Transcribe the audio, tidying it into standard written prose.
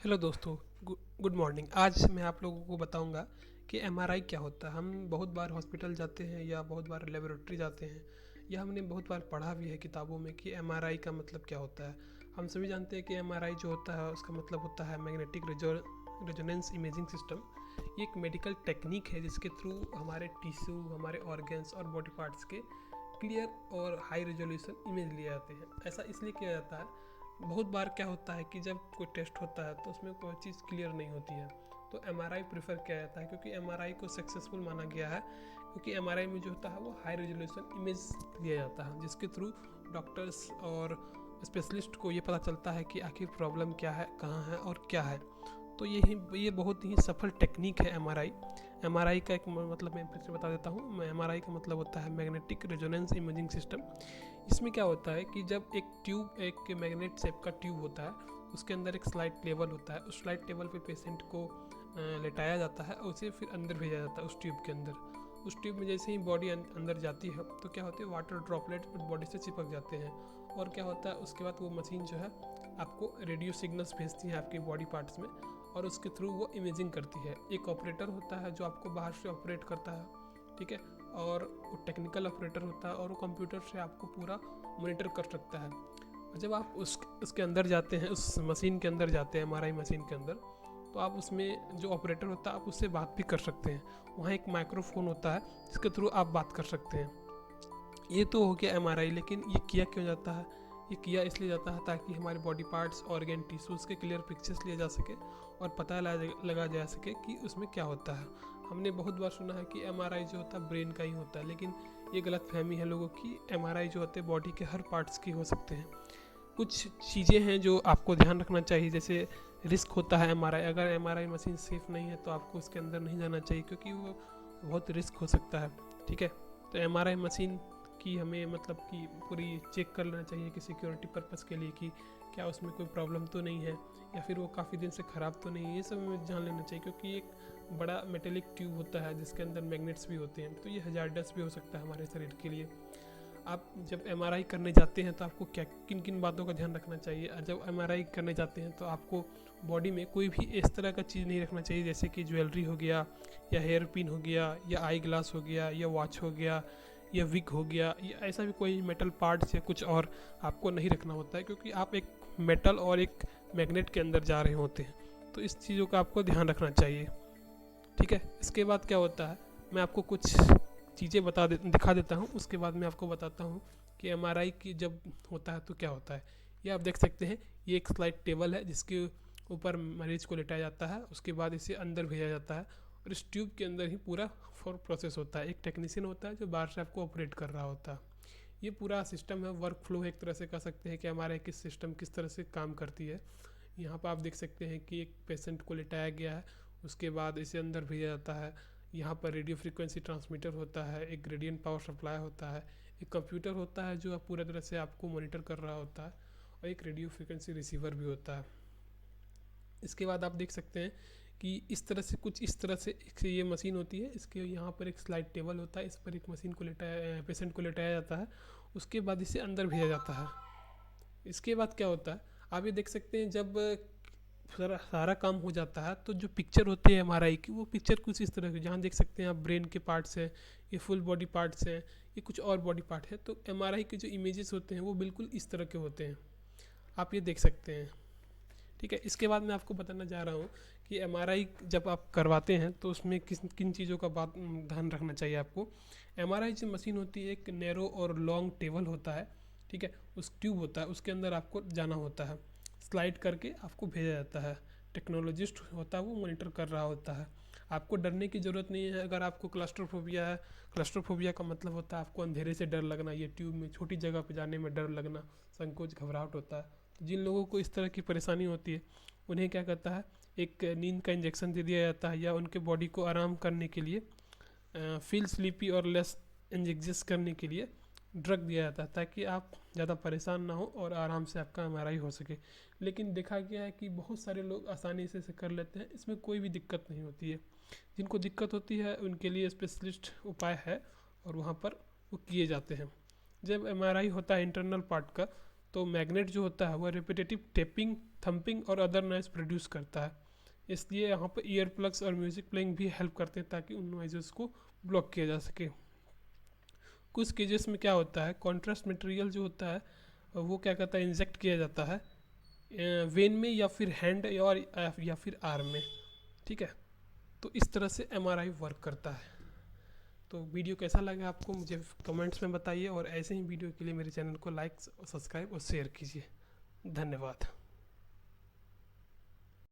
Hello दोस्तों। Good morning. आज मैं आप लोगों को बताऊंगा कि एमआरआई क्या होता है। हम बहुत बार हॉस्पिटल जाते हैं या बहुत बार लेबोरेटरी जाते हैं या हमने बहुत बार पढ़ा भी है किताबों में कि एमआरआई का मतलब क्या होता है। हम सभी जानते हैं कि एमआरआई जो होता है उसका मतलब होता है मैग्नेटिक रेजोनेंस इमेजिंग सिस्टम। ये एक मेडिकल टेक्निक है जिसके थ्रू हमारे टिश्यू, हमारे ऑर्गन्स और बॉडी पार्ट्स के क्लियर और हाई रेजोल्यूशन इमेज लिए जाते हैं। ऐसा इसलिए किया जाता है, बहुत बार क्या होता है कि जब कोई टेस्ट होता है तो उसमें कोई चीज़ क्लियर नहीं होती है, तो एमआरआई प्रेफर किया जाता है क्योंकि एमआरआई को सक्सेसफुल माना गया है। क्योंकि एमआरआई में जो होता है वो हाई रेजोल्यूशन इमेज लिया जाता है जिसके थ्रू डॉक्टर्स और स्पेशलिस्ट को ये पता चलता है कि आखिर प्रॉब्लम क्या है, कहाँ है और क्या है। तो ये बहुत ही सफल टेक्निक है एमआरआई। एमआरआई का एक मतलब मैं फिर से बता देता हूँ। एमआरआई का मतलब होता है मैग्नेटिक रेजोनेंस इमेजिंग सिस्टम। इसमें क्या होता है कि जब एक मैग्नेट शेप का ट्यूब होता है, उसके अंदर एक स्लाइड टेबल होता है। उस स्लाइड टेबल पे पेशेंट को लेटाया जाता है और उसे फिर अंदर भेजा जाता है उस ट्यूब के अंदर। उस ट्यूब में जैसे ही बॉडी अंदर जाती है तो क्या होती है, वाटर ड्रॉपलेट बॉडी से चिपक जाते हैं। और क्या होता है, उसके बाद वो मशीन जो है आपको रेडियो सिग्नल्स भेजती है आपके बॉडी पार्ट्स में और उसके थ्रू वो इमेजिंग करती है। एक ऑपरेटर होता है जो आपको बाहर से ऑपरेट करता है, ठीक है, और वो टेक्निकल ऑपरेटर होता है और वो कंप्यूटर से आपको पूरा मॉनिटर कर सकता है। और जब आप उसके अंदर जाते हैं, उस मशीन के अंदर जाते हैं, एमआरआई मशीन के अंदर, तो आप उसमें जो ऑपरेटर होता है आप उससे बात भी कर सकते हैं। वहाँ एक माइक्रोफोन होता है जिसके थ्रू आप बात कर सकते हैं। ये तो हो गया एमआरआई, लेकिन ये किया क्यों जाता है? ये किया इसलिए जाता है ताकि हमारे बॉडी पार्ट्स, ऑर्गन, टिश्यूज़ के क्लियर पिक्चर्स लिए जा सके और पता लगा जा सके कि उसमें क्या होता है। हमने बहुत बार सुना है कि एमआरआई जो होता है ब्रेन का ही होता है, लेकिन ये गलत फहमी है लोगों की। एमआरआई जो होते हैं बॉडी के हर पार्ट्स की हो सकते हैं। कुछ चीज़ें हैं जो आपको ध्यान रखना चाहिए, जैसे रिस्क होता है एमआरआई। अगर एमआरआई मशीन सेफ़ नहीं है तो आपको उसके अंदर नहीं जाना चाहिए क्योंकि वो बहुत रिस्क हो सकता है, ठीक है। तो एमआरआई मशीन की हमें मतलब कि पूरी चेक कर लेना चाहिए कि सिक्योरिटी पर्पज़ के लिए कि क्या उसमें कोई प्रॉब्लम तो नहीं है या फिर वो काफ़ी दिन से ख़राब तो नहीं है। ये सब हमें जान लेना चाहिए क्योंकि एक बड़ा मेटेलिक ट्यूब होता है जिसके अंदर मैग्नेट्स भी होते हैं, तो ये हजार्डस भी हो सकता है हमारे शरीर के लिए। आप जब एमआरआई करने जाते हैं तो आपको क्या किन किन बातों का ध्यान रखना चाहिए? जब एमआरआई करने जाते हैं तो आपको बॉडी में कोई भी इस तरह का चीज़ नहीं रखना चाहिए, जैसे कि ज्वेलरी हो गया या हेयर पिन हो गया या आई ग्लास हो गया या वॉच हो गया या विग हो गया या ऐसा भी कोई मेटल पार्ट्स या कुछ और आपको नहीं रखना होता है, क्योंकि आप एक मेटल और एक मैग्नेट के अंदर जा रहे होते हैं। तो इस चीज़ों का आपको ध्यान रखना चाहिए, ठीक है। इसके बाद क्या होता है, मैं आपको कुछ चीज़ें दिखा देता हूँ, उसके बाद मैं आपको बताता हूँ कि एमआरआई की जब होता है तो क्या होता है। ये आप देख सकते हैं, ये एक स्लाइड टेबल है जिसके ऊपर मरीज को लेटाया जाता है। उसके बाद इसे अंदर भेजा जाता है और इस ट्यूब के अंदर ही पूरा फॉर प्रोसेस होता है। एक टेक्नीशियन होता है जो बाहर से आपको ऑपरेट कर रहा होता है। ये पूरा सिस्टम है, वर्क फ्लो एक तरह से कह सकते हैं कि हमारे किस सिस्टम किस तरह से काम करती है। यहाँ पर आप देख सकते हैं कि एक पेशेंट को लेटाया गया है, उसके बाद इसे अंदर भेजा जाता है। यहाँ पर रेडियो फ्रीक्वेंसी ट्रांसमीटर होता है, एक ग्रेडियंट पावर सप्लाई होता है, एक कंप्यूटर होता है जो पूरा तरह से आपको मॉनिटर कर रहा होता है, और एक रेडियो फ्रीक्वेंसी रिसीवर भी होता है। इसके बाद आप देख सकते हैं कि इस तरह से ये मशीन होती है। इसके यहाँ पर एक स्लाइड टेबल होता है, इस पर एक मशीन को पेशेंट को लेटाया जाता है। उसके बाद इसे अंदर भेजा जाता है। इसके बाद क्या होता है, आप ये देख सकते हैं, जब सारा काम हो जाता है तो जो पिक्चर होती है एमआरआई की, वो पिक्चर कुछ इस तरह की, जहाँ देख सकते हैं आप ब्रेन के पार्ट्स हैं, ये फुल बॉडी पार्ट्स हैं, ये कुछ और बॉडी पार्ट है। तो एमआरआई के जो इमेजेस होते हैं वो बिल्कुल इस तरह के होते हैं, आप ये देख सकते हैं, ठीक है। इसके बाद मैं आपको बताना चाह रहा हूँ कि एमआरआई जब आप करवाते हैं तो उसमें किन चीज़ों का बात ध्यान रखना चाहिए आपको। एमआरआई जो मशीन होती है, एक नैरो और लॉन्ग टेबल होता है, ठीक है। उस ट्यूब होता है, उसके अंदर आपको जाना होता है, स्लाइड करके आपको भेजा जाता है। टेक्नोलॉजिस्ट होता है, वो मॉनिटर कर रहा होता है। आपको डरने की ज़रूरत नहीं है अगर आपको क्लस्ट्रोफोबिया है। क्लस्ट्रोफोबिया का मतलब होता है आपको अंधेरे से डर लगना, ये ट्यूब में छोटी जगह पर जाने में डर लगना, संकोच, घबराहट होता है। तो जिन लोगों को इस तरह की परेशानी होती है उन्हें क्या करता है, एक नींद का इंजेक्शन दे दिया जाता है, या उनके बॉडी को आराम करने के लिए फील स्लीपी और लेस एग्जिस्ट करने के लिए ड्रग दिया जाता है, ताकि आप ज़्यादा परेशान ना हो और आराम से आपका एमआरआई हो सके। लेकिन देखा गया है कि बहुत सारे लोग आसानी से इसे कर लेते हैं, इसमें कोई भी दिक्कत नहीं होती है। जिनको दिक्कत होती है उनके लिए स्पेशलिस्ट उपाय है और वहाँ पर वो किए जाते हैं। जब एमआरआई होता है इंटरनल पार्ट का, तो मैग्नेट जो होता है वह रिपीटेटिव टेपिंग, थंपिंग और अदर नॉइज़ प्रोड्यूस करता है। इसलिए यहाँ पर ईयर प्लग्स और म्यूज़िक प्लेइंग भी हेल्प करते हैं ताकि उन नॉइजेस को ब्लॉक किया जा सके। कुछ केजेस में क्या होता है, कॉन्ट्रास्ट मटेरियल जो होता है वो क्या कहता है, इंजेक्ट किया जाता है वेन में या फिर हैंड या फिर आर्म में। ठीक है, तो इस तरह से एमआरआई वर्क करता है। तो वीडियो कैसा लगा आपको मुझे कमेंट्स में बताइए, और ऐसे ही वीडियो के लिए मेरे चैनल को लाइक, सब्सक्राइब और शेयर कीजिए। धन्यवाद।